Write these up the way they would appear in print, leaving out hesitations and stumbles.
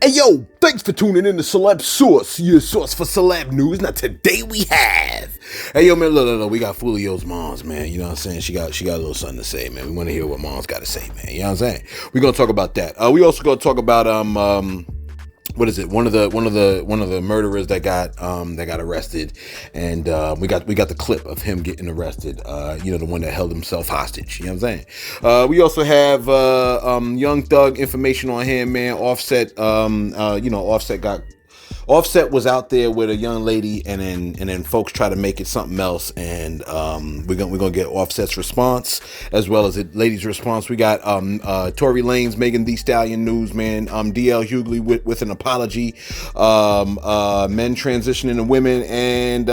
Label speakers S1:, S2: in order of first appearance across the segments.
S1: Hey yo, thanks for tuning in to Celeb Source, your source for celeb news. Now today we have, hey yo man, look, we got Foolio's moms, man. You know what I'm saying? She got a little something to say, man. We want to hear what mom's got to say, man. You know what I'm saying? We're gonna talk about that. We also gonna talk about what is it? One of the murderers that got arrested, and we got the clip of him getting arrested. The one that held himself hostage. You know what I'm saying? We also have Young Thug information on him, man. Offset, Offset was out there with a young lady, and then folks try to make it something else, and we're gonna get Offset's response as well as the lady's response. We got Tory Lanez Megan Thee Stallion news, man. DL Hugley with an apology. Men transitioning to women, and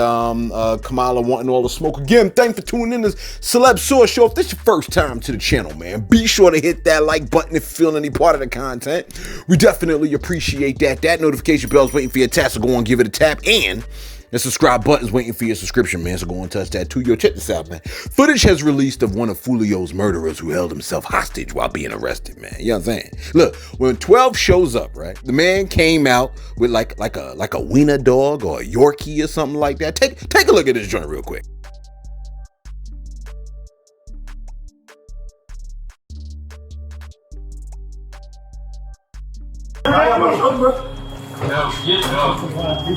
S1: Kamala wanting all the smoke again. Thanks for tuning in to Celeb Source Show. If this is your first time to the channel, man, be sure to hit that like button if you feel any part of the content. We definitely appreciate that. That notification bell's waiting for your tap, so go on, give it a tap, and the subscribe button's waiting for your subscription, man, so go and touch that too. Yo, check this out, man. Footage has released of one of Foolio's murderers who held himself hostage while being arrested, man. You know what I'm saying? Look, when 12 shows up, right, the man came out with like a wiener dog or a Yorkie or something like that. Take a look at this joint real quick.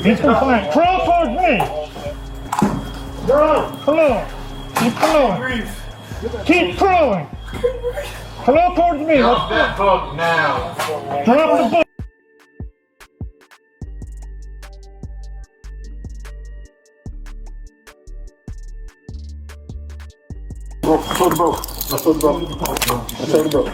S2: He's compliant. Crawl towards me. Come on. Keep crawling. Keep crawling. Crawl towards me.
S3: Drop that book now.
S2: Drop the book.
S4: Let's throw the boat.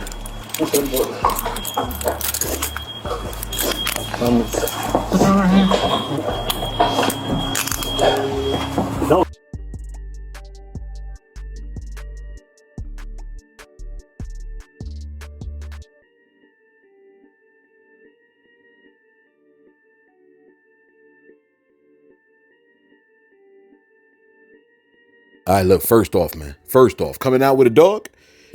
S1: All right, look, first off, coming out with a dog,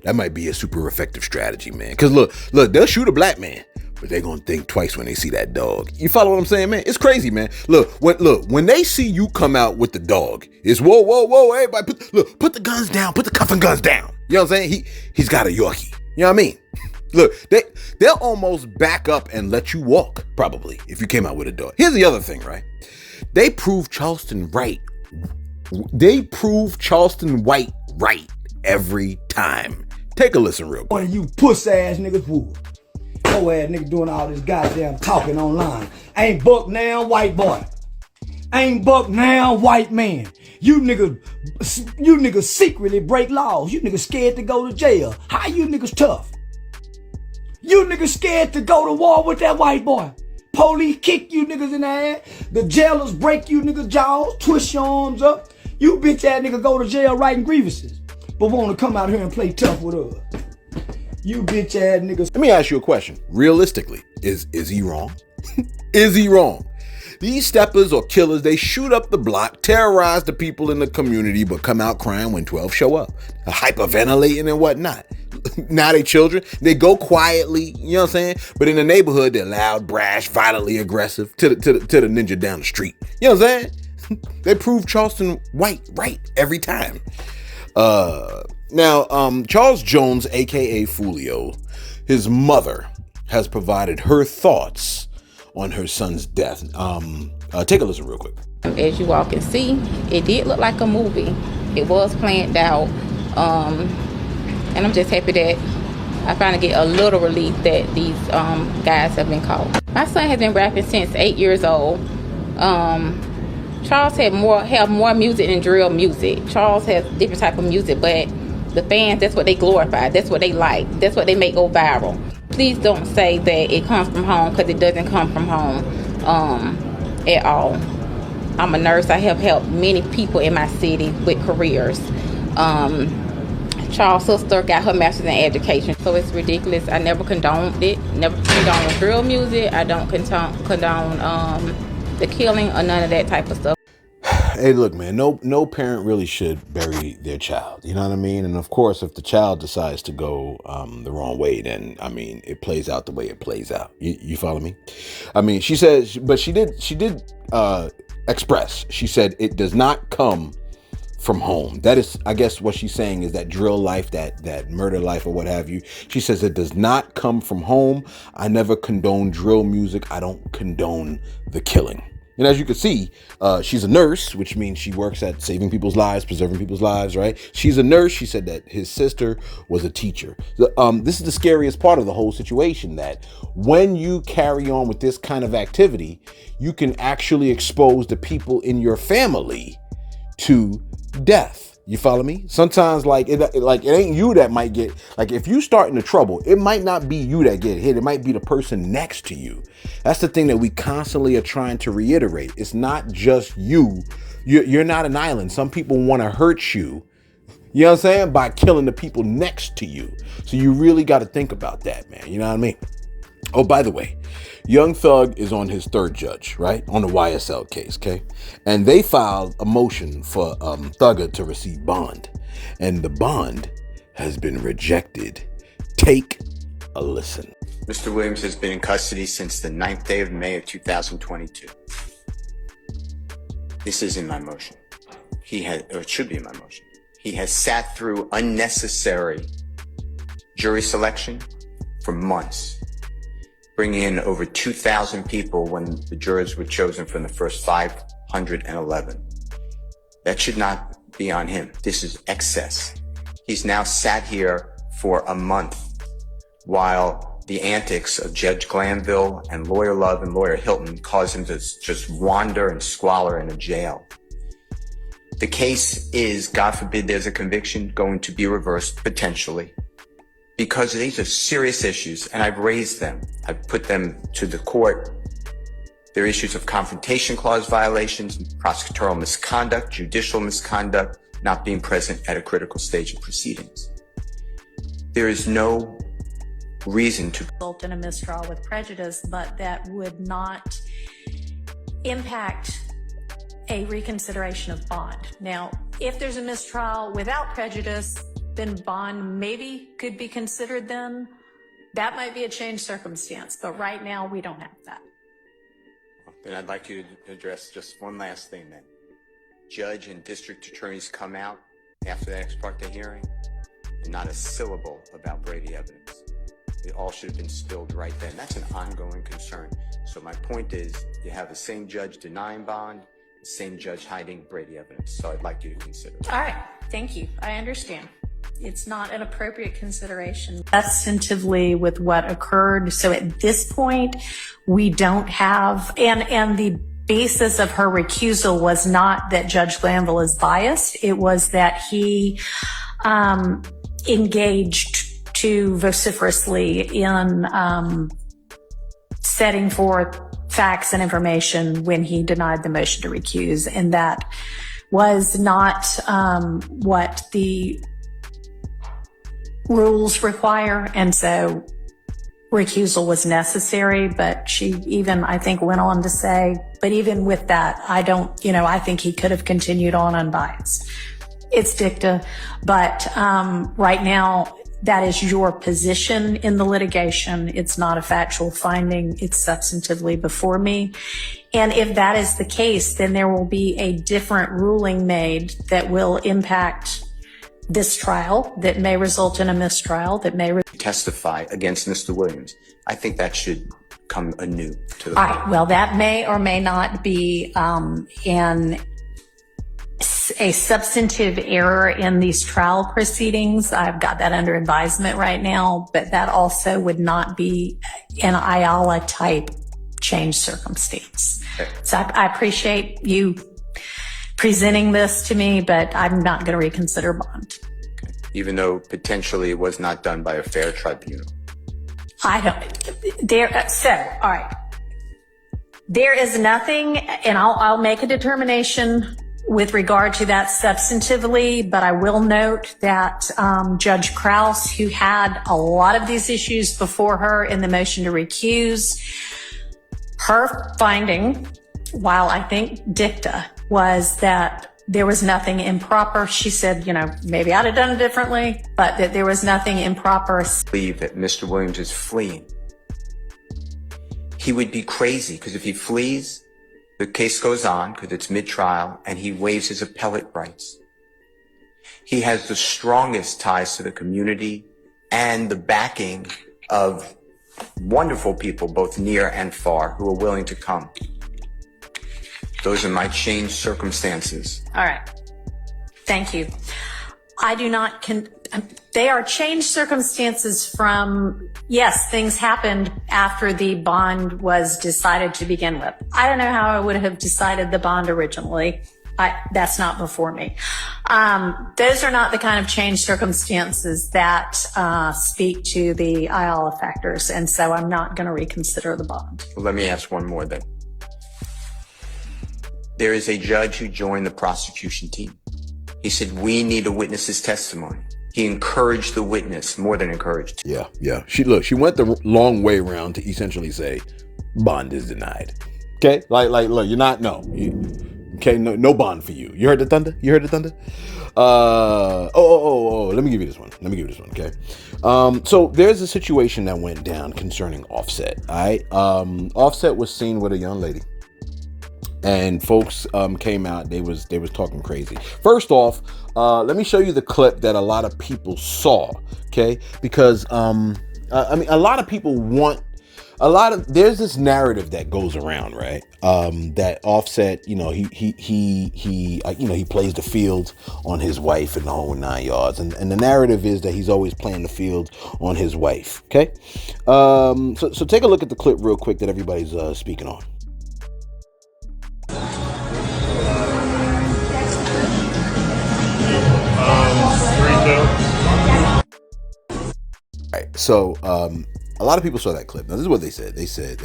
S1: that might be a super effective strategy, man. Because look, they'll shoot a black man, but they're going to think twice when they see that dog. You follow what I'm saying, man? It's crazy, man. Look, when they see you come out with the dog, it's whoa, everybody, put the guns down, put the cuffing guns down. You know what I'm saying? He's got a Yorkie. You know what I mean? Look, they'll almost back up and let you walk, probably, if you came out with a dog. Here's the other thing, right? They proved Charleston White right every time. Take a listen real quick.
S5: One of you puss ass niggas would. Poor ass nigga doing all this goddamn talking online. Ain't buck now, white boy. Ain't buck now, white man. You niggas secretly break laws. You niggas scared to go to jail. How you niggas tough? You niggas scared to go to war with that white boy. Police kick you niggas in the ass. The jailers break you niggas' jaws, twist your arms up. You bitch ass nigga go to jail writing grievances, but want to come out here and play tough with us. You bitch ass niggas.
S1: Let me ask you a question. Realistically, is he wrong? Is he wrong? These steppers or killers, they shoot up the block, terrorize the people in the community, but come out crying when 12 show up, hyperventilating and whatnot. Now they children, they go quietly, you know what I'm saying? But in the neighborhood, they're loud, brash, violently aggressive to the ninja down the street. You know what I'm saying? They prove Charleston White right every time. Now, Charles Jones, aka Foolio, his mother has provided her thoughts on her son's death. Take a listen real quick.
S6: As you all can see, it did look like a movie. It was planned out, and I'm just happy that I finally get a little relief that these guys have been caught. My son has been rapping since 8 years old. Charles have more music than drill music. Charles has different type of music, but the fans, that's what they glorify. That's what they like. That's what they make go viral. Please don't say that it comes from home, because it doesn't come from home at all. I'm a nurse. I have helped many people in my city with careers. Charles' sister got her master's in education, so it's ridiculous. I never condoned it. Never condoned drill music. I don't condone the killing or none of that type of stuff.
S1: Hey, look, man, no parent really should bury their child. You know what I mean? And of course, if the child decides to go the wrong way, then I mean, it plays out the way it plays out. You follow me? I mean, she says, but she did express. She said it does not come from home. That is, I guess, what she's saying is that drill life, that murder life, or what have you. She says it does not come from home. I never condone drill music. I don't condone the killing. And as you can see, she's a nurse, which means she works at saving people's lives, preserving people's lives, right? She's a nurse. She said that his sister was a teacher. This is the scariest part of the whole situation, that when you carry on with this kind of activity, you can actually expose the people in your family to death. You follow me? Sometimes it ain't you that might get, like, if you start into trouble, it might not be you that get hit. It might be the person next to you. That's the thing that we constantly are trying to reiterate. It's not just you. You're not an island. Some people want to hurt you. You know what I'm saying? By killing the people next to you. So you really got to think about that, man. You know what I mean? Oh, by the way, Young Thug is on his third judge, right? On the YSL case, okay? And they filed a motion for Thugger to receive bond. And the bond has been rejected. Take a listen.
S7: Mr. Williams has been in custody since the 9th day of May of 2022. This is in my motion. It should be in my motion. He has sat through unnecessary jury selection for months, bringing in over 2,000 people when the jurors were chosen from the first 511. That should not be on him. This is excess. He's now sat here for a month while the antics of Judge Glanville and Lawyer Love and Lawyer Hilton cause him to just wander and squalor in a jail. The case is, God forbid there's a conviction, going to be reversed potentially, because these are serious issues, and I've raised them. I've put them to the court. There are issues of confrontation clause violations, prosecutorial misconduct, judicial misconduct, not being present at a critical stage of proceedings. There is no reason to
S8: result in a mistrial with prejudice, but that would not impact a reconsideration of bond. Now, if there's a mistrial without prejudice, then bond maybe could be considered then. That might be a changed circumstance, but right now we don't have that.
S7: Then I'd like you to address just one last thing then. Judge and district attorneys come out after the ex parte hearing, and not a syllable about Brady evidence. It all should have been spilled right then. That's an ongoing concern. So my point is, you have the same judge denying bond, the same judge hiding Brady evidence. So I'd like you to consider that.
S8: All right, thank you. I understand. It's not an appropriate consideration substantively with what occurred. So at this point, we don't have, and the basis of her recusal was not that Judge Glanville is biased. It was that he engaged too vociferously in setting forth facts and information when he denied the motion to recuse. And that was not what the rules require. And so recusal was necessary, but she even, I think, went on to say, but even with that, I think he could have continued on unbiased. It's dicta, but right now, that is your position in the litigation. It's not a factual finding. It's substantively before me. And if that is the case, then there will be a different ruling made that will impact this trial, that may result in a mistrial, that may
S7: testify against Mr. Williams. I think that should come anew to the
S8: All right. Well, that may or may not be a substantive error in these trial proceedings. I've got that under advisement right now, but that also would not be an Ayala type change circumstance. Okay. So I appreciate you presenting this to me, but I'm not going to reconsider bond.
S7: Okay. Even though potentially it was not done by a fair tribunal.
S8: All right. There is nothing, and I'll make a determination with regard to that substantively, but I will note that Judge Krause, who had a lot of these issues before her in the motion to recuse, her finding, while I think dicta, was that there was nothing improper. She said, maybe I'd have done it differently, but that there was nothing improper.
S7: Believe that Mr. Williams is fleeing. He would be crazy, because if he flees, the case goes on because it's mid-trial, and he waives his appellate rights. He has the strongest ties to the community and the backing of wonderful people, both near and far, who are willing to come. Those are my changed circumstances.
S8: All right. Thank you. I do not, they are changed circumstances from, yes, things happened after the bond was decided to begin with. I don't know how I would have decided the bond originally. That's not before me. Those are not the kind of changed circumstances that speak to the IALA factors, and so I'm not going to reconsider the bond.
S7: Well, let me ask one more then. There is a judge who joined the prosecution team. He said, we need a witness's testimony. He encouraged the witness, more than encouraged.
S1: Yeah. She went the long way around to essentially say, bond is denied. Okay? Like, look, you're not, no. Okay, no bond for you. You heard the thunder? Let me give you this one. Okay. So there's a situation that went down concerning Offset. All right. Offset was seen with a young lady, and folks came out. They was talking crazy. First off, let me show you the clip that a lot of people saw. Okay, because a lot of people want. There's this narrative that goes around, right? That Offset, he plays the field on his wife and the whole 9 yards, and the narrative is that he's always playing the field on his wife. Okay, so take a look at the clip real quick that everybody's speaking on. All right, so a lot of people saw that clip. Now, this is what they said. They said,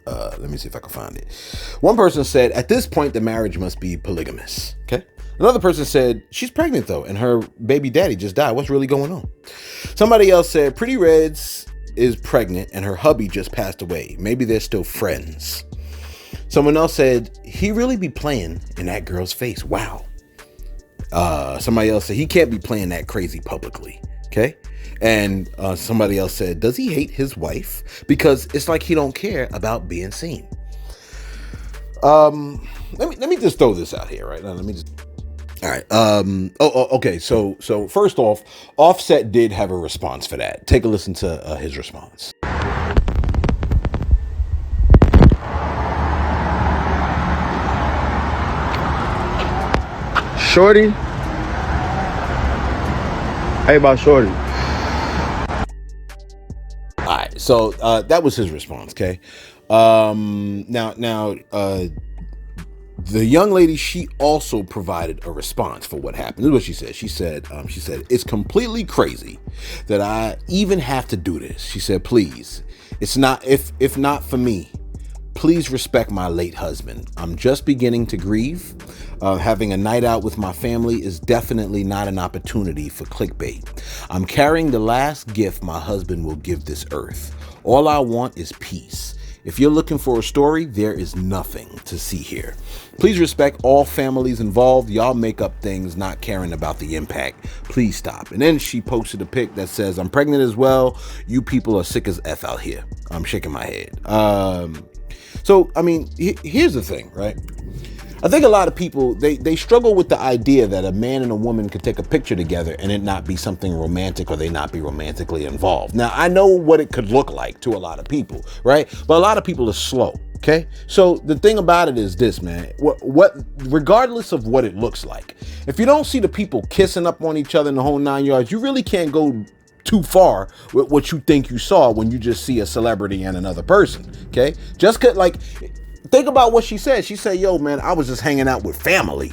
S1: let me see if I can find it. One person said, at this point, the marriage must be polygamous. Okay. Another person said, she's pregnant though, and her baby daddy just died. What's really going on? Somebody else said, Pretty Redz is pregnant and her hubby just passed away. Maybe they're still friends. Someone else said, he really be playing in that girl's face. Wow. Somebody else said, he can't be playing that crazy publicly. Okay. And somebody else said, does he hate his wife? Because it's like he don't care about being seen. Let me just throw this out here, right? Now, all right. Okay. So first off, Offset did have a response for that. Take a listen to his response.
S3: Shorty? Hey, about Shorty.
S1: All right, so that was his response. Okay, now, the young lady, she also provided a response for what happened. This is what she said. She said, it's completely crazy that I even have to do this. She said, please, it's not if not for me. Please respect my late husband. I'm just beginning to grieve. Having a night out with my family is definitely not an opportunity for clickbait. I'm carrying the last gift my husband will give this earth. All I want is peace. If you're looking for a story, there is nothing to see here. Please respect all families involved. Y'all make up things not caring about the impact. Please stop. And then she posted a pic that says, I'm pregnant as well. You people are sick as F out here. I'm shaking my head. So, I mean, here's the thing, right? I think a lot of people, they struggle with the idea that a man and a woman could take a picture together and it not be something romantic, or they not be romantically involved. Now, I know what it could look like to a lot of people, right? But a lot of people are slow, okay? So the thing about it is this, man, regardless of what it looks like, if you don't see the people kissing up on each other in the whole 9 yards, you really can't go too far with what you think you saw when you just see a celebrity and another person. Okay, just think about what she said. She said, yo, man, I was just hanging out with family,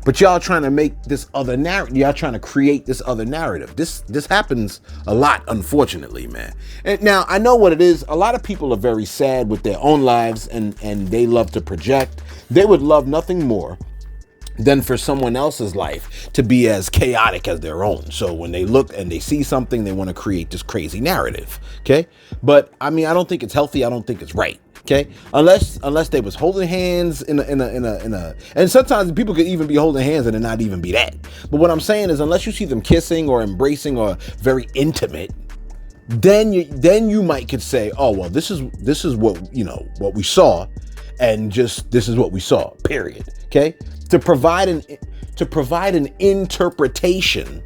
S1: but y'all trying to make this other narrative. Y'all trying to create this other narrative. This happens a lot, unfortunately, man. And now I know what it is. A lot of people are very sad with their own lives, and they love to project. They would love nothing more than for someone else's life to be as chaotic as their own. So when they look and they see something, they want to create this crazy narrative. Okay. But I mean, I don't think it's healthy. I don't think it's right. Okay, unless they was holding hands in a, and sometimes people could even be holding hands and it not even be that. But what I'm saying is, unless you see them kissing or embracing or very intimate, then you might could say, oh well, this is what what we saw, and just this is what we saw. Period. Okay, to provide an interpretation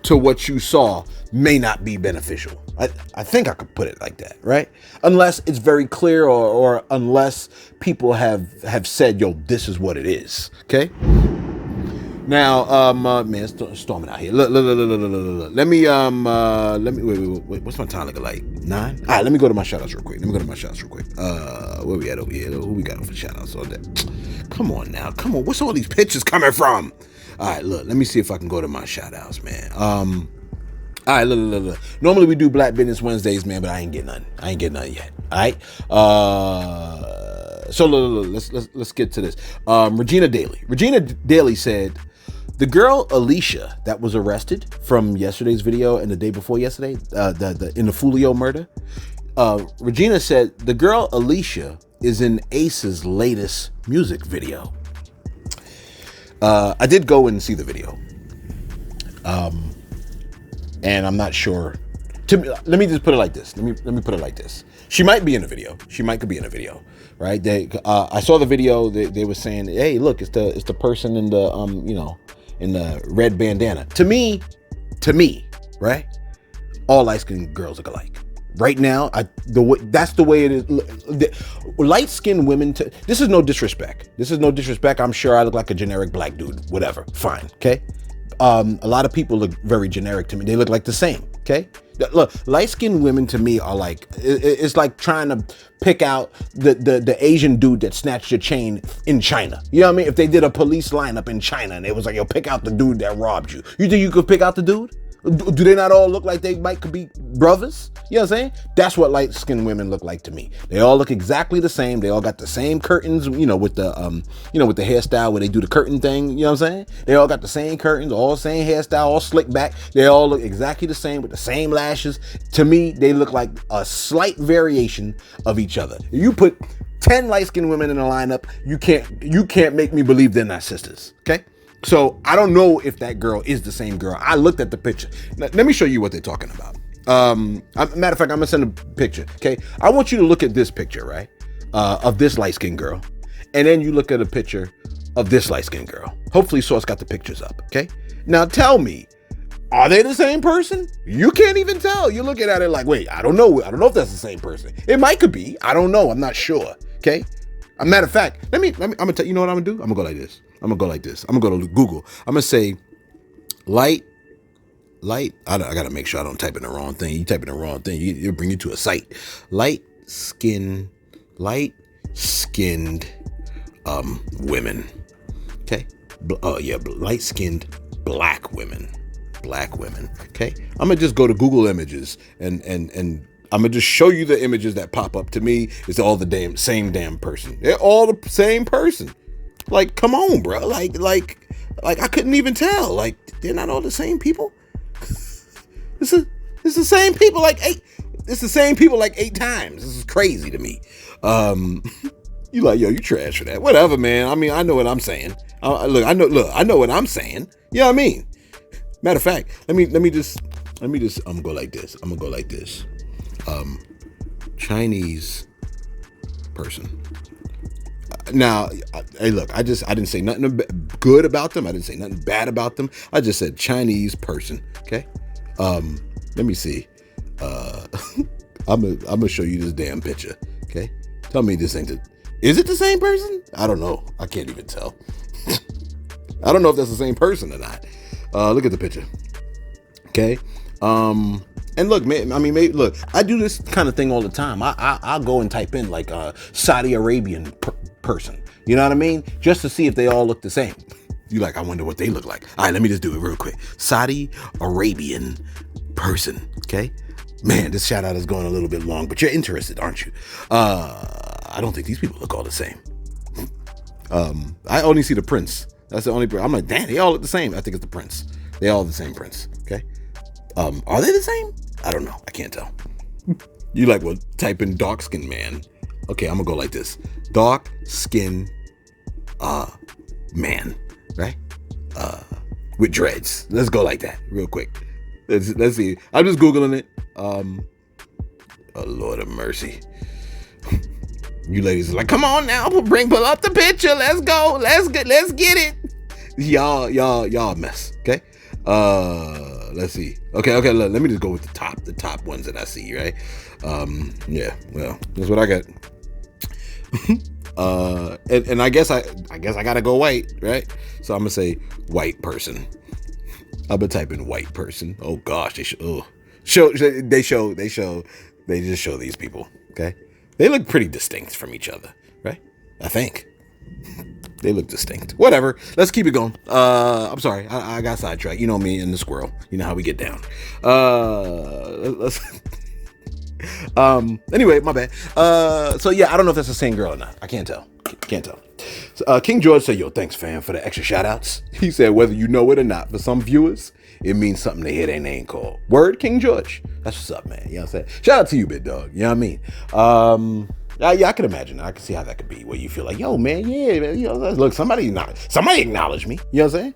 S1: to what you saw may not be beneficial. I think I could put it like that, right? Unless it's very clear or unless people have said, yo, this is what it is. Okay. Now, man, it's storming out here. Look. Let me wait. What's my time looking like? 9? All right, let me go to my shoutouts real quick. Where we at over here? Who we got for shoutouts all day? Come on now. What's all these pictures coming from? All right, look. Let me see if I can go to my shoutouts, man. All right, look. Normally we do Black Business Wednesdays, man, but I ain't getting none. Yet. All right. So let's get to this. Regina Daly said, the girl Alicia that was arrested from yesterday's video and the day before yesterday, in the Foolio murder. Regina said the girl Alicia is in Ace's latest music video. I did go and see the video. And I'm not sure. Let me just put it like this. Let me put it like this. She might be in a video. Could be in a video, right? I saw the video. They were saying, "Hey, look, it's the person in the in the red bandana." To me, right? All light-skinned girls look alike. Right now, that's the way it is. Light-skinned women. This is no disrespect. I'm sure I look like a generic black dude. Whatever. Fine. Okay. A lot of people look very generic to me. They look like the same. Okay. Look, light-skinned women to me are like, it's like trying to pick out the Asian dude that snatched your chain in China. You know what I mean? If they did a police lineup in China and it was like, yo, pick out the dude that robbed you. You think you could pick out the dude? Do they not all look like they could be brothers? You know what I'm saying? That's what light-skinned women look like to me. They all look exactly the same. They all got the same curtains, with the with the hairstyle where they do the curtain thing. You know what I'm saying? They all got the same curtains, all same hairstyle, all slick back. They all look exactly the same with the same lashes. To me, they look like a slight variation of each other. If you put 10 light-skinned women in a lineup, you can't make me believe they're not sisters. Okay? So I don't know if that girl is the same girl. I looked at the picture. Now, let me show you what they're talking about. Matter of fact, I'm gonna send a picture. Okay, I want you to look at this picture, right, of this light skinned girl, and then you look at a picture of this light skinned girl. Hopefully, Source got the pictures up. Okay, now tell me, are they the same person? You can't even tell. You're looking at it like, wait, I don't know if that's the same person. It might could be. I don't know. I'm not sure. Okay. A matter of fact, I'm gonna tell you know what I'm gonna do. I'm gonna go like this. I'm gonna go to Google. I'm gonna say light. I gotta make sure I don't type in the wrong thing. You type in the wrong thing, it'll bring you to a site. Light skinned women. Okay. Light skinned black women. Okay. I'm gonna just go to Google Images and I'm gonna just show you the images that pop up. To me, it's all the same damn person. They're all the same person. Like, come on, bro. Like I couldn't even tell. Like, they're not all the same people. It's the same people like 8. It's the same people like 8 times. This is crazy to me. You like, yo, you trash for that. Whatever, man. I mean, I know what I'm saying. I know what I'm saying. You know what I mean? Matter of fact, let me just I'm gonna go like this. Chinese person. Now, hey, look, I didn't say nothing good about them. I didn't say nothing bad about them. I just said Chinese person. Okay. Let me see. I'm gonna show you this damn picture. Okay. Tell me this ain't is it the same person? I don't know. I can't even tell. I don't know if that's the same person or not. Look at the picture. Okay. And look, man, I mean, look, I do this kind of thing all the time. I'll go and type in like a Saudi Arabian person. You know what I mean? Just to see if they all look the same. You like, I wonder what they look like. All right, let me just do it real quick. Saudi Arabian person. Okay. Man, this shout out is going a little bit long, but you're interested, aren't you? I don't think these people look all the same. I only see the prince. That's the only. I'm like, damn, they all look the same. I think it's the prince. They all the same prince. Okay. Are they the same? I don't know. I can't tell. You like, well, type in dark skinned man. Okay, I'm gonna go like this. Dark skin man, right? With dreads. Let's go like that real quick. Let's see. I'm just Googling it. Oh, Lord of mercy. You ladies are like, come on now, pull up the picture. Let's go. Let's get it. Y'all mess. Okay. Let's see. Okay. Look, let me just go with the top ones that I see, right? Yeah. Well, that's what I got. And I guess I gotta go white, right? So I'm gonna say white person. I'm gonna type in white person. Oh gosh, they just show these people. Okay, they look pretty distinct from each other, right? I think they look distinct. Whatever. Let's keep it going. I'm sorry, I got sidetracked. You know me and the squirrel. You know how we get down. Let's. Anyway, my bad. So yeah, I don't know if that's the same girl or not. I can't tell. So, King George said, yo, thanks fam for the extra shout outs. He said, whether you know it or not, for some viewers, it means something they hear their name called. Word, King George. That's what's up, man. You know what I'm saying? Shout out to you, big dog. You know what I mean? Yeah, I can imagine. I can see how that could be, where you feel like, yo, man, yeah, man, you know, look, somebody acknowledge me. You know what I'm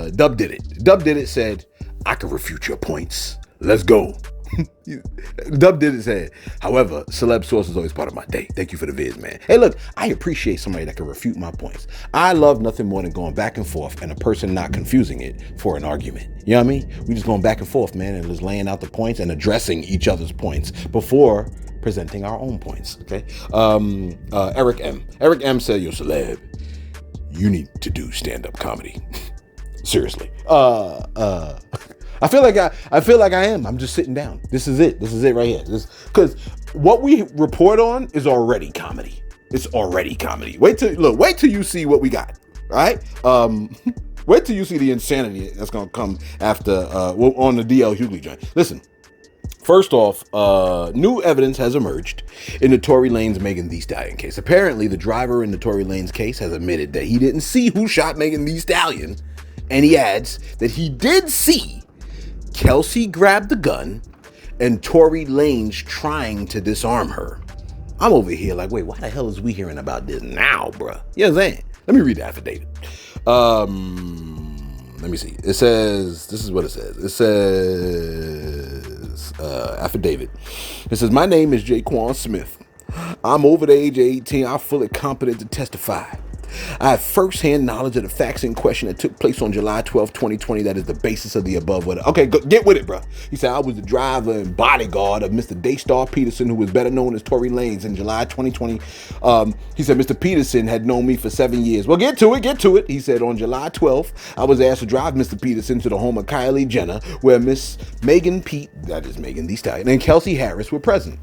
S1: saying? Dub did it, said, I can refute your points. Let's go. Dub did it, said, however, celeb source is always part of my day. Thank you for the vids, man. Hey, look, I appreciate somebody that can refute my points. I love nothing more than going back and forth and a person not confusing it for an argument. You know what I mean? We just going back and forth, man, and just laying out the points and addressing each other's points before presenting our own points. Okay. Eric M said, yo, celeb, you need to do stand-up comedy. Seriously. I feel like I am. I'm just sitting down. This is it right here. Because what we report on is already comedy. It's already comedy. Wait till you see what we got. All right. Wait till you see the insanity that's gonna come after on the DL Hugley joint. Listen. First off, new evidence has emerged in the Tory Lanez Megan Thee Stallion case. Apparently, the driver in the Tory Lanez case has admitted that he didn't see who shot Megan Thee Stallion, and he adds that he did see Kelsey grabbed the gun and Tory Lanez trying to disarm her. I'm over here like, wait, why the hell is we hearing about this now, bruh? You know what I'm saying? Let me read the affidavit. Let me see. It says, this is what it says. It says, affidavit. It says, my name is Jaquan Smith. I'm over the age of 18. I'm fully competent to testify. I have first-hand knowledge of the facts in question that took place on July 12, 2020. That is the basis of the above. Okay, get with it, bro. He said, I was the driver and bodyguard of Mr. Daystar Peterson, who was better known as Tory Lanez, in July 2020. He said, Mr. Peterson had known me for 7 years. Well, get to it. He said, on July 12th, I was asked to drive Mr. Peterson to the home of Kylie Jenner, where Miss Megan Thee Stallion, and Kelsey Harris were present.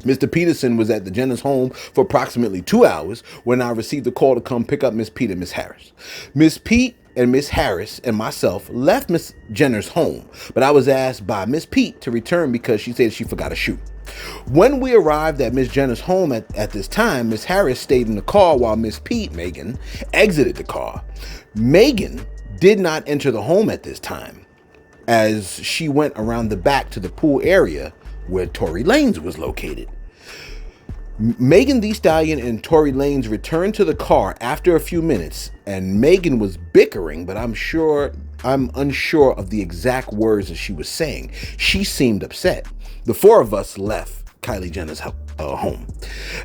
S1: Mr. Peterson was at the Jenner's home for approximately 2 hours when I received a call to come pick up Miss Pete and Miss Harris. Miss Pete and Miss Harris and myself left Miss Jenner's home, but I was asked by Miss Pete to return because she said she forgot a shoe. When we arrived at Miss Jenner's home at this time, Miss Harris stayed in the car while Miss Pete, Megan, exited the car. Megan did not enter the home at this time, as she went around the back to the pool area where Tory Lanez was located. Megan Thee Stallion and Tory Lanez returned to the car after a few minutes, and Megan was bickering, but I'm unsure of the exact words that she was saying. She seemed upset. The four of us left Kylie Jenner's home.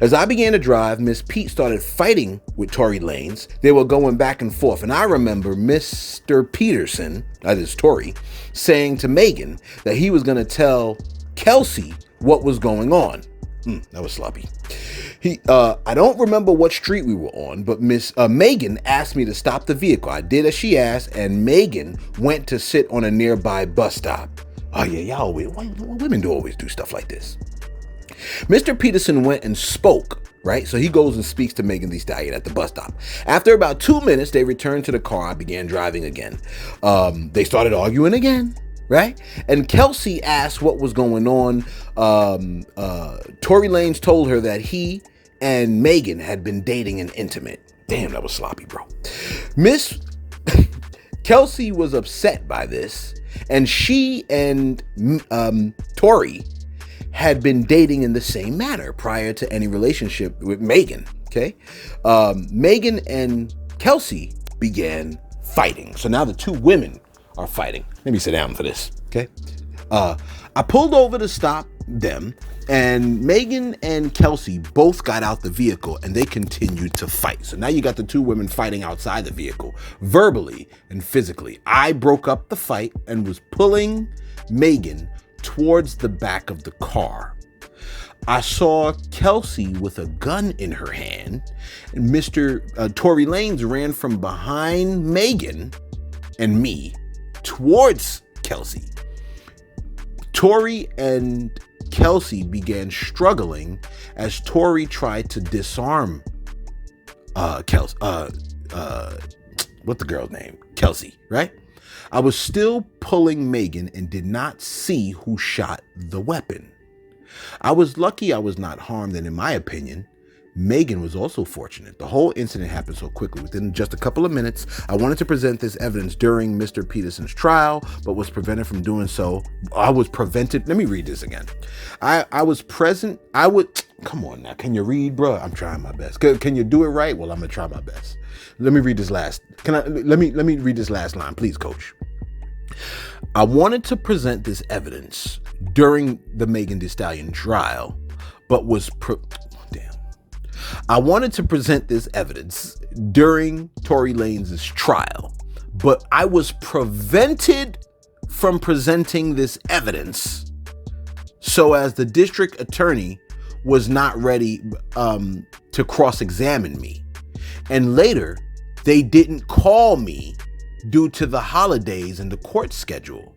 S1: As I began to drive, Miss Pete started fighting with Tory Lanez. They were going back and forth, and I remember Mr. Peterson, that is Tory, saying to Megan that he was going to tell Kelsey what was going on. That was sloppy. I don't remember what street we were on, but Miss Megan asked me to stop the vehicle. I did as she asked, and Megan went to sit on a nearby bus stop. Oh yeah, women do always do stuff like this. Mr. Peterson went and spoke, right? So he goes and speaks to Megan Thee Stallion at the bus stop. After about 2 minutes, they returned to the car. I began driving again. They started arguing again. Right? And Kelsey asked what was going on. Tory Lanez told her that he and Megan had been dating and intimate. Damn, that was sloppy, bro. Miss Kelsey was upset by this, and she and Tory had been dating in the same manner prior to any relationship with Megan. Okay. Megan and Kelsey began fighting. So now the two women are fighting. Let me sit down for this. Okay. I pulled over to stop them, and Megan and Kelsey both got out the vehicle and they continued to fight. So now you got the two women fighting outside the vehicle, verbally and physically. I broke up the fight and was pulling Megan towards the back of the car. I saw Kelsey with a gun in her hand, and Mr. Tory Lanez ran from behind Megan and me towards Kelsey. Tory and Kelsey began struggling as Tory tried to disarm Kelsey. What's the girl's name? Kelsey, right? I was still pulling Megan and did not see who shot the weapon. I was lucky I was not harmed, and in my opinion, Megan was also fortunate. The whole incident happened so quickly. Within just a couple of minutes, I wanted to present this evidence during Mr. Peterson's trial, but was prevented from doing so. I was prevented. Let me read this again. I was present. Come on now. Can you read, bro? I'm trying my best. Can you do it right? Well, I'm going to try my best. Let me read this last. Let me read this last line, please, coach. I wanted to present this evidence during the Megan Thee Stallion trial, but was I wanted to present this evidence during Tory Lanez's trial, but I was prevented from presenting this evidence so as the district attorney was not ready to cross-examine me. And later, they didn't call me due to the holidays and the court schedule.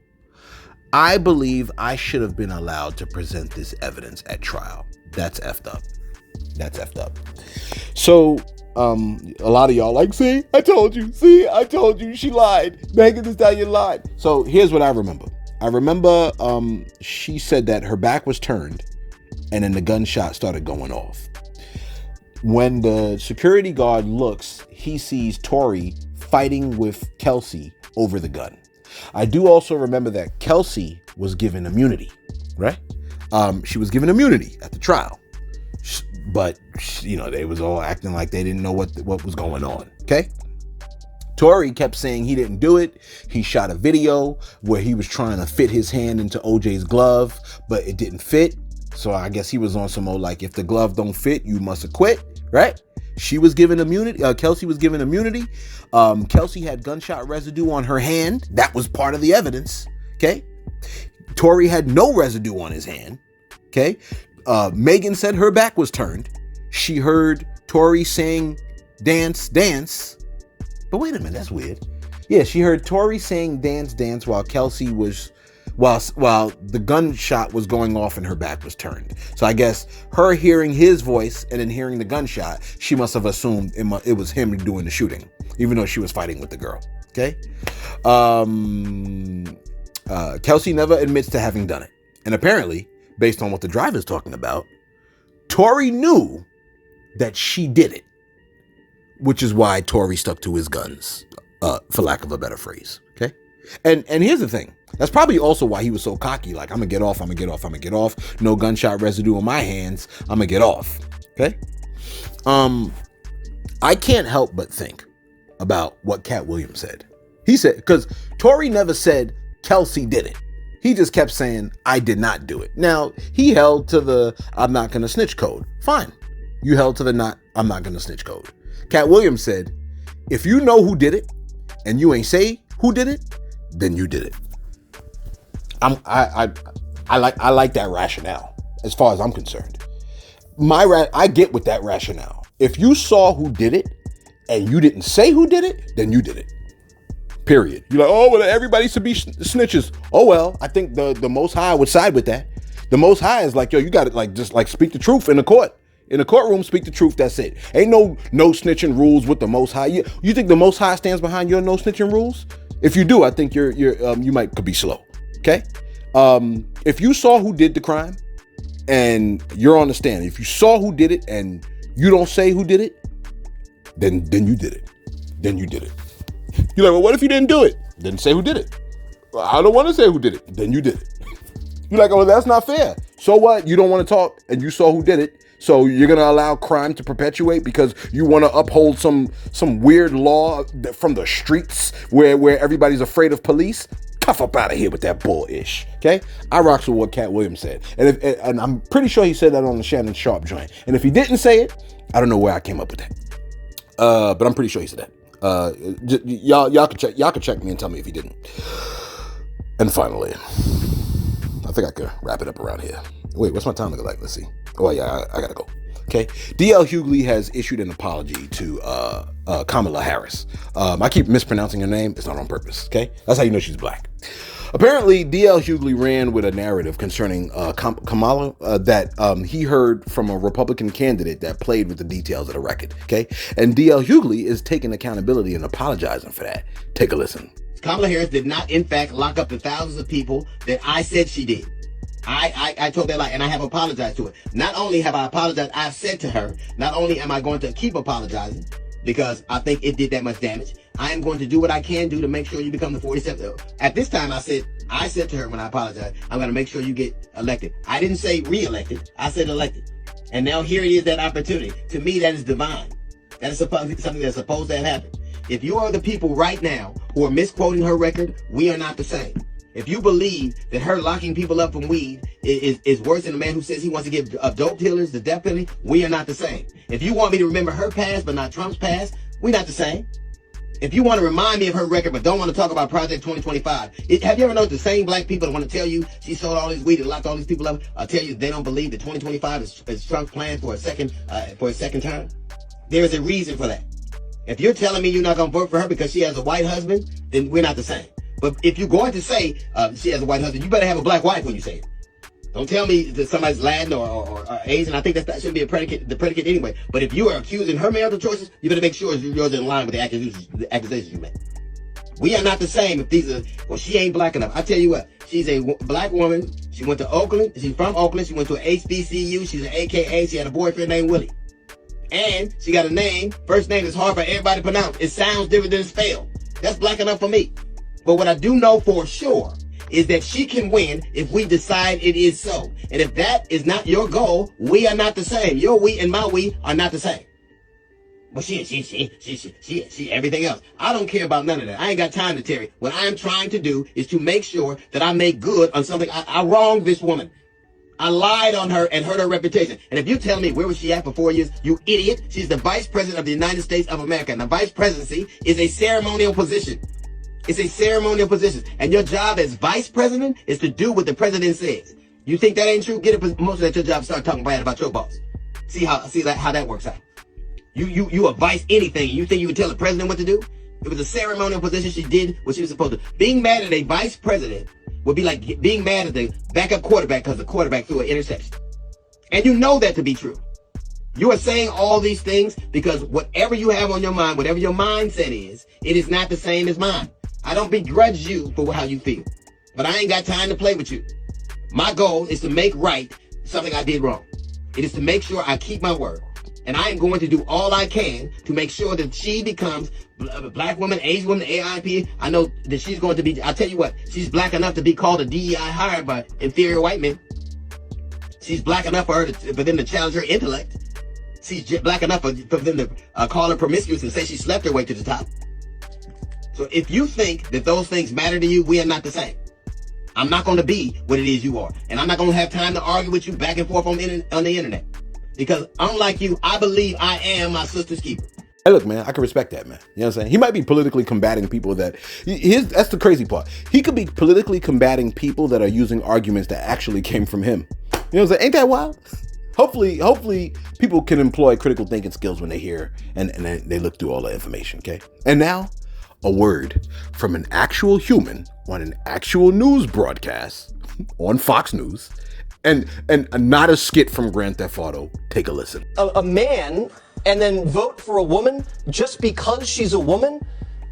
S1: I believe I should have been allowed to present this evidence at trial. That's effed up. That's effed up. So, a lot of y'all like, see, I told you, she lied. Megan Thee Stallion lied. So here's what I remember. I remember she said that her back was turned and then the gunshot started going off. When the security guard looks, he sees Tory fighting with Kelsey over the gun. I do also remember that Kelsey was given immunity, right? She was given immunity at the trial. But, you know, they was all acting like they didn't know what was going on, okay? Tory kept saying he didn't do it. He shot a video where he was trying to fit his hand into OJ's glove, but it didn't fit. So I guess he was on some old, like, if the glove don't fit, you must acquit, right? She was given immunity. Kelsey was given immunity. Kelsey had gunshot residue on her hand. That was part of the evidence, okay? Tory had no residue on his hand, okay? Megan said her back was turned. She heard Tory saying, dance, dance. But wait a minute, that's weird. Yeah, she heard Tory saying dance, dance while Kelsey was, while the gunshot was going off and her back was turned. So I guess her hearing his voice and then hearing the gunshot, she must have assumed it was him doing the shooting, even though she was fighting with the girl. Okay. Kelsey never admits to having done it. And apparently, based on what the driver's talking about, Tory knew that she did it, which is why Tory stuck to his guns, for lack of a better phrase. Okay. And here's the thing. That's probably also why he was so cocky. Like, I'm gonna get off. No gunshot residue on my hands. I'm gonna get off. Okay. I can't help but think about what Cat Williams said. He said, because Tory never said Kelsey did it. He just kept saying, I did not do it. Now, he held to the I'm not going to snitch code. Fine. You held to the I'm not going to snitch code. Cat Williams said, if you know who did it and you ain't say who did it, then you did it. I like that rationale as far as I'm concerned. I get with that rationale. If you saw who did it and you didn't say who did it, then you did it. Period. You're like, oh, well, everybody should be snitches. Oh, well, I think the Most High would side with that. The Most High is like, yo, you got to like just like speak the truth in the court. In the courtroom, speak the truth. That's it. Ain't no snitching rules with the Most High. You think the Most High stands behind your no snitching rules? If you do, I think you could be slow. Okay. If you saw who did the crime and you're on the stand, if you saw who did it and you don't say who did it, then you did it. Then you did it. You're like, well, what if you didn't do it? Then say who did it. Well, I don't want to say who did it. Then you did it. You're like, oh, that's not fair. So what? You don't want to talk, and you saw who did it. So you're gonna allow crime to perpetuate because you want to uphold some weird law from the streets where everybody's afraid of police? Tough up out of here with that bullish. Okay, I rocks with what Cat Williams said, and I'm pretty sure he said that on the Shannon Sharp joint. And if he didn't say it, I don't know where I came up with that. But I'm pretty sure he said that. Y'all can check me and tell me if he didn't. And finally, I think I could wrap it up around here. Wait, what's my time look like? Let's see. Oh yeah, I gotta go. Okay. DL Hugley has issued an apology to Kamala Harris. I keep mispronouncing her name. It's not on purpose. Okay. That's how you know she's black. Apparently, DL Hugley ran with a narrative concerning Kamala that he heard from a Republican candidate that played with the details of the record. Okay. And DL Hugley is taking accountability and apologizing for that. Take a listen.
S9: Kamala Harris did not, in fact, lock up the thousands of people that I said she did. I told that lie, and I have apologized to her. Not only have I apologized, I've said to her, not only am I going to keep apologizing, because I think it did that much damage, I am going to do what I can do to make sure you become the 47th. At this time, I said to her when I apologized, I'm going to make sure you get elected. I didn't say re-elected. I said elected. And now here it is, that opportunity. To me, that is divine. That is something that's supposed to have happened. If you are the people right now who are misquoting her record, we are not the same. If you believe that her locking people up from weed is worse than a man who says he wants to give dope dealers the death penalty, we are not the same. If you want me to remember her past but not Trump's past, we're not the same. If you want to remind me of her record but don't want to talk about Project 2025, have you ever noticed the same black people that want to tell you she sold all this weed and locked all these people up, tell you they don't believe that 2025 is Trump's plan for a second term? There is a reason for that. If you're telling me you're not going to vote for her because she has a white husband, then we're not the same. But if you're going to say she has a white husband, you better have a black wife when you say it. Don't tell me that somebody's Latin or Asian. I think that shouldn't be the predicate anyway. But if you are accusing her marital choices, you better make sure yours are in line with the accusations you make. We are not the same if these are, well, she ain't black enough. I tell you what, she's a black woman. She went to Oakland. She's from Oakland. She went to an HBCU. She's an AKA. She had a boyfriend named Willie. And she got a name. First name is hard for everybody to pronounce. It sounds different than it's spelled. That's black enough for me. But what I do know for sure is that she can win if we decide it is so. And if that is not your goal, we are not the same. Your we and my we are not the same. But she, everything else. I don't care about none of that. I ain't got time to Terry. What I am trying to do is to make sure that I make good on something. I wronged this woman. I lied on her and hurt her reputation. And if you tell me where was she at for 4 years, you idiot. She's the vice president of the United States of America. And the vice presidency is a ceremonial position. It's a ceremonial position. And your job as vice president is to do what the president says. You think that ain't true? Get a promotion at your job, start talking bad about your boss. See how that works out. You a vice anything. You think you can tell the president what to do? It was a ceremonial position. She did what she was supposed to. Being mad at a vice president would be like being mad at the backup quarterback because the quarterback threw an interception. And you know that to be true. You are saying all these things because whatever you have on your mind, whatever your mindset is, it is not the same as mine. I don't begrudge you for how you feel, but I ain't got time to play with you. My goal is to make right something I did wrong. It is to make sure I keep my word. And I am going to do all I can to make sure that she becomes a black woman, Asian woman, AINT. I know that she's going to be, I'll tell you what, she's black enough to be called a DEI hire by inferior white men. She's black enough for them to challenge her intellect. She's black enough for them to call her promiscuous and say she slept her way to the top. So if you think that those things matter to you, we are not the same. I'm not going to be what it is you are. And I'm not going to have time to argue with you back and forth on the internet. Because unlike you, I believe I am my sister's keeper.
S1: Hey, look, man, I can respect that, man. You know what I'm saying? He might be politically combating people that's the crazy part. He could be politically combating people that are using arguments that actually came from him. You know what I'm saying? Ain't that wild? Hopefully people can employ critical thinking skills when they hear and they look through all the information, okay? And now, a word from an actual human on an actual news broadcast on Fox News and not a skit from Grand Theft Auto. Take a listen.
S10: A man and then vote for a woman just because she's a woman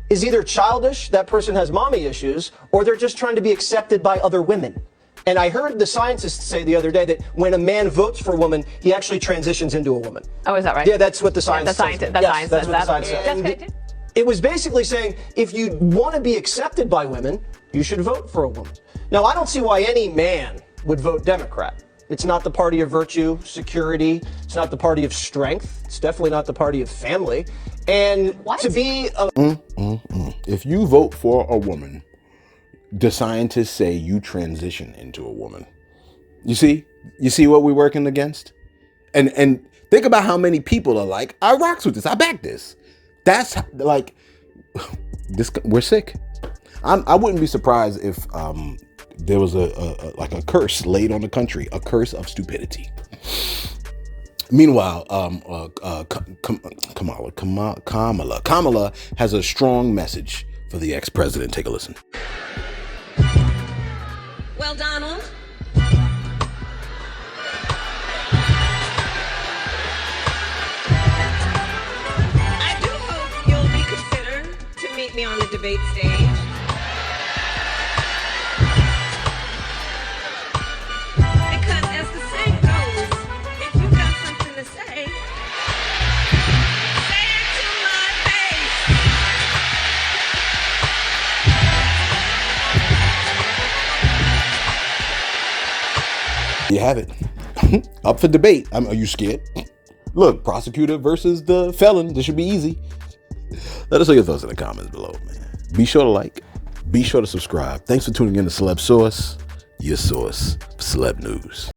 S10: is either childish, that person has mommy issues, or they're just trying to be accepted by other women. And I heard the scientists say the other day that when a man votes for a woman, he actually transitions into a woman.
S11: Oh, is that right?
S10: Yeah, that's what the science says.
S11: That's what the science says.
S10: It was basically saying, if you want to be accepted by women, you should vote for a woman. Now, I don't see why any man would vote Democrat. It's not the party of virtue, security. It's not the party of strength. It's definitely not the party of family. And to be a...
S1: If you vote for a woman, the scientists say you transition into a woman. You see what we're working against? And think about how many people are like, I rocks with this, I back this. That's like, this, we're sick. I wouldn't be surprised if there was a curse laid on the country, a curse of stupidity. Meanwhile, Kamala has a strong message for the ex-president. Take a listen.
S12: Well, Donald, I do hope you'll be considered to meet me on the debate stage. Because as the saying goes, if you've got something to say it to my face.
S1: You have it. Up for debate. Are you scared? Look, prosecutor versus the felon. This should be easy. Let us know your thoughts in the comments below, man. Be sure to like. Be sure to subscribe. Thanks for tuning in to Celeb Source, your source for celeb news.